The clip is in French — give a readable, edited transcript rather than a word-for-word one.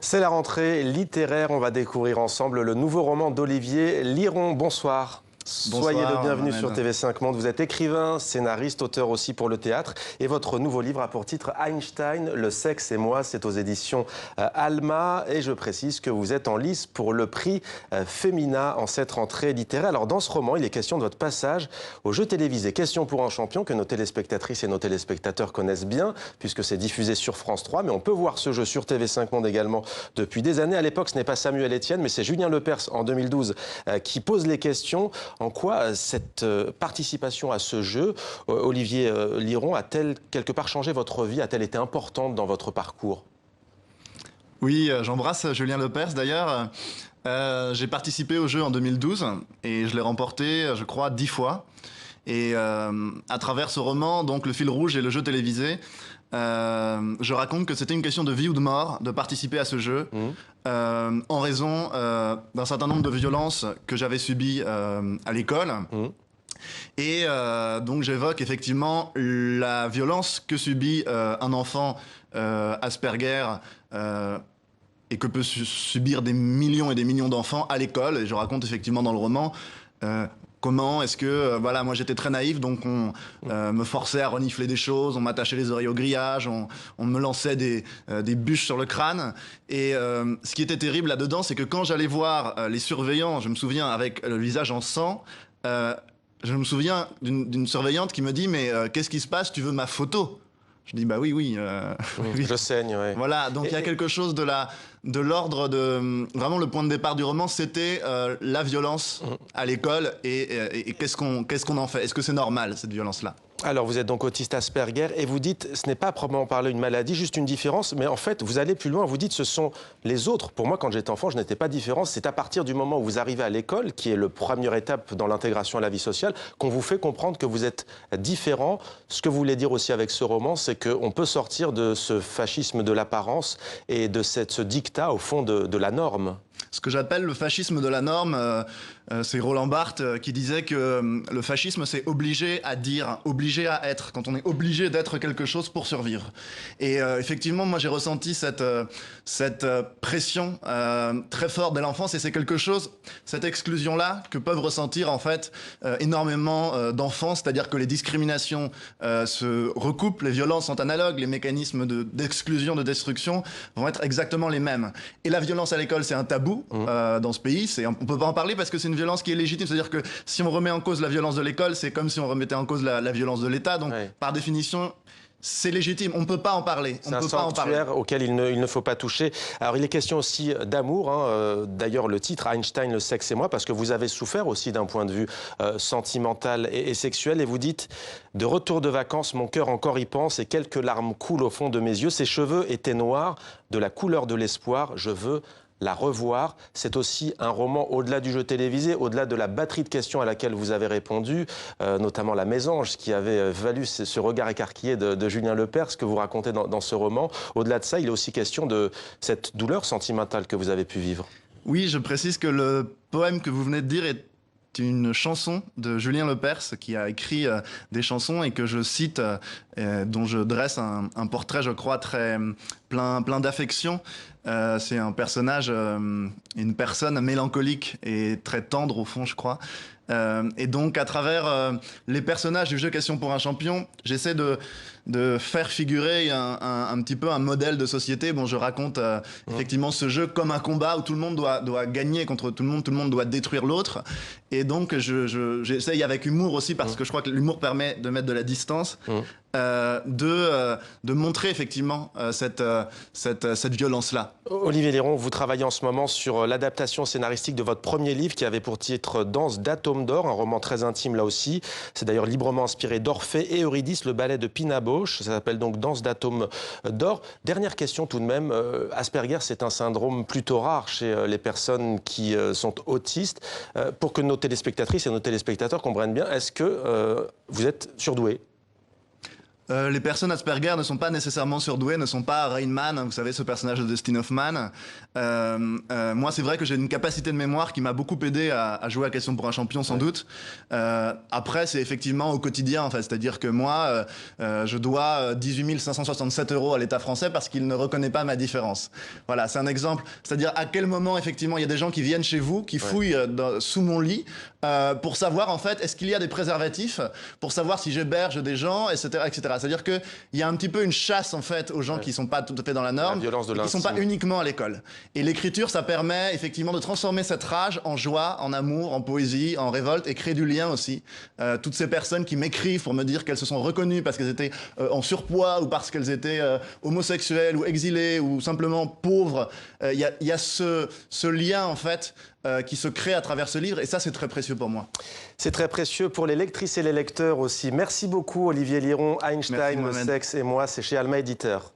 C'est la rentrée littéraire, on va découvrir ensemble le nouveau roman d'Olivier Liron. Bonsoir. Soyez le bienvenu sur TV5 Monde. Vous êtes écrivain, scénariste, auteur aussi pour le théâtre. Et votre nouveau livre a pour titre Einstein, le sexe et moi. C'est aux éditions Alma. Et je précise que vous êtes en lice pour le prix Femina en cette rentrée littéraire. Alors dans ce roman, il est question de votre passage au jeu télévisé. Question pour un champion que nos téléspectatrices et nos téléspectateurs connaissent bien, puisque c'est diffusé sur France 3. Mais on peut voir ce jeu sur TV5 Monde également depuis des années. À l'époque, ce n'est pas Samuel Etienne, mais c'est Julien Lepers en 2012 qui pose les questions. En quoi cette participation à ce jeu, Olivier Liron, a-t-elle quelque part changé votre vie? A-t-elle été importante dans votre parcours? Oui, j'embrasse Julien Lepers d'ailleurs. J'ai participé au jeu en 2012 et je l'ai remporté, je crois, 10 fois. Et à travers ce roman, donc Le fil rouge et le jeu télévisé, je raconte que c'était une question de vie ou de mort de participer à ce jeu en raison d'un certain nombre de violences que j'avais subies à l'école. Et donc j'évoque effectivement la violence que subit un enfant Asperger et que peut subir des millions et des millions d'enfants à l'école. Et je raconte effectivement dans le roman comment est-ce que, voilà, moi j'étais très naïf, donc on me forçait à renifler des choses, on m'attachait les oreilles au grillage, on me lançait des bûches sur le crâne. Et ce qui était terrible là-dedans, c'est que quand j'allais voir les surveillants, je me souviens avec le visage en sang, je me souviens d'une surveillante qui me dit « Mais qu'est-ce qui se passe? Tu veux ma photo ?» Je dis « Bah oui, oui. Oui. Je saigne, oui. » Voilà, donc il y a quelque chose de l'ordre de... Vraiment, le point de départ du roman, c'était la violence à l'école et qu'est-ce qu'on en fait? Est-ce que c'est normal, cette violence-là? Alors, vous êtes donc autiste Asperger et vous dites, ce n'est pas à proprement parler une maladie, juste une différence, mais en fait, vous allez plus loin, vous dites, ce sont les autres. Pour moi, quand j'étais enfant, je n'étais pas différent. C'est à partir du moment où vous arrivez à l'école, qui est la première étape dans l'intégration à la vie sociale, qu'on vous fait comprendre que vous êtes différent. Ce que vous voulez dire aussi avec ce roman, c'est qu'on peut sortir de ce fascisme de l'apparence et de ce dictat, au fond, de la norme. Ce que j'appelle le fascisme de la norme, c'est Roland Barthes qui disait que le fascisme, c'est obligé à dire, obligé à être, quand on est obligé d'être quelque chose pour survivre. Et effectivement, moi j'ai ressenti cette pression très forte dès l'enfance, et c'est quelque chose, cette exclusion-là, que peuvent ressentir en fait énormément d'enfants, c'est-à-dire que les discriminations se recoupent, les violences sont analogues, les mécanismes d'exclusion, de destruction vont être exactement les mêmes. Et la violence à l'école, c'est un tabou. Dans ce pays, on peut pas en parler parce que c'est une violence qui est légitime. C'est-à-dire que si on remet en cause la violence de l'école, c'est comme si on remettait en cause la violence de l'État. Donc, par définition, c'est légitime. On ne peut pas en parler. C'est un sanctuaire auquel il ne faut pas toucher. Alors, il est question aussi d'amour. D'ailleurs, le titre Einstein, le sexe et moi, parce que vous avez souffert aussi d'un point de vue sentimental et sexuel. Et vous dites, de retour de vacances, mon cœur encore y pense et quelques larmes coulent au fond de mes yeux. Ses cheveux étaient noirs, de la couleur de l'espoir. Je veux la revoir. C'est aussi un roman au-delà du jeu télévisé, au-delà de la batterie de questions à laquelle vous avez répondu, notamment la mésange qui avait valu ce regard écarquillé de Julien Lepers, ce que vous racontez dans ce roman. Au-delà de ça, il est aussi question de cette douleur sentimentale que vous avez pu vivre. Oui, je précise que le poème que vous venez de dire est une chanson de Julien Lepers qui a écrit des chansons et que je cite, dont je dresse un portrait, je crois, très plein d'affection. C'est un personnage, une personne mélancolique et très tendre au fond, je crois. Et donc, à travers les personnages du jeu Question pour un champion, j'essaie de faire figurer un petit peu un modèle de société. Bon, je raconte effectivement ce jeu comme un combat où tout le monde doit gagner contre tout le monde doit détruire l'autre. Et donc, j'essaye avec humour aussi, parce que je crois que l'humour permet de mettre de la distance, de montrer effectivement cette violence-là. Olivier Liron, vous travaillez en ce moment sur l'adaptation scénaristique de votre premier livre qui avait pour titre Danse d'atomes d'or, un roman très intime là aussi. C'est d'ailleurs librement inspiré d'Orphée et Eurydice, le ballet de Pina Bausch. Ça s'appelle donc Danse d'atomes d'or. Dernière question tout de même. Asperger, c'est un syndrome plutôt rare chez les personnes qui sont autistes. Pour que nos téléspectatrices et nos téléspectateurs comprennent bien, est-ce que vous êtes surdoué? Les personnes Asperger ne sont pas nécessairement surdouées, ne sont pas Rain Man, vous savez, ce personnage de Dustin Hoffman. Moi, c'est vrai que j'ai une capacité de mémoire qui m'a beaucoup aidé à jouer à Question pour un champion, sans doute. Après, c'est effectivement au quotidien, en fait. C'est-à-dire que moi, je dois 18 567 € à l'État français parce qu'il ne reconnaît pas ma différence. Voilà, c'est un exemple. C'est-à-dire à quel moment, effectivement, il y a des gens qui viennent chez vous, qui fouillent sous mon lit pour savoir, en fait, est-ce qu'il y a des préservatifs, pour savoir si j'héberge des gens, etc., etc. C'est-à-dire qu'il y a un petit peu une chasse, en fait, aux gens qui ne sont pas tout à fait dans la norme, qui ne sont pas uniquement à l'école. Et l'écriture, ça permet effectivement de transformer cette rage en joie, en amour, en poésie, en révolte, et créer du lien aussi. Toutes ces personnes qui m'écrivent pour me dire qu'elles se sont reconnues parce qu'elles étaient en surpoids ou parce qu'elles étaient homosexuelles ou exilées ou simplement pauvres, il y a ce lien, en fait, qui se crée à travers ce livre, et ça, c'est très précieux pour moi. C'est très précieux pour les lectrices et les lecteurs aussi. Merci beaucoup, Olivier Liron. Einstein, le sexe et moi, c'est chez Alma Éditeur.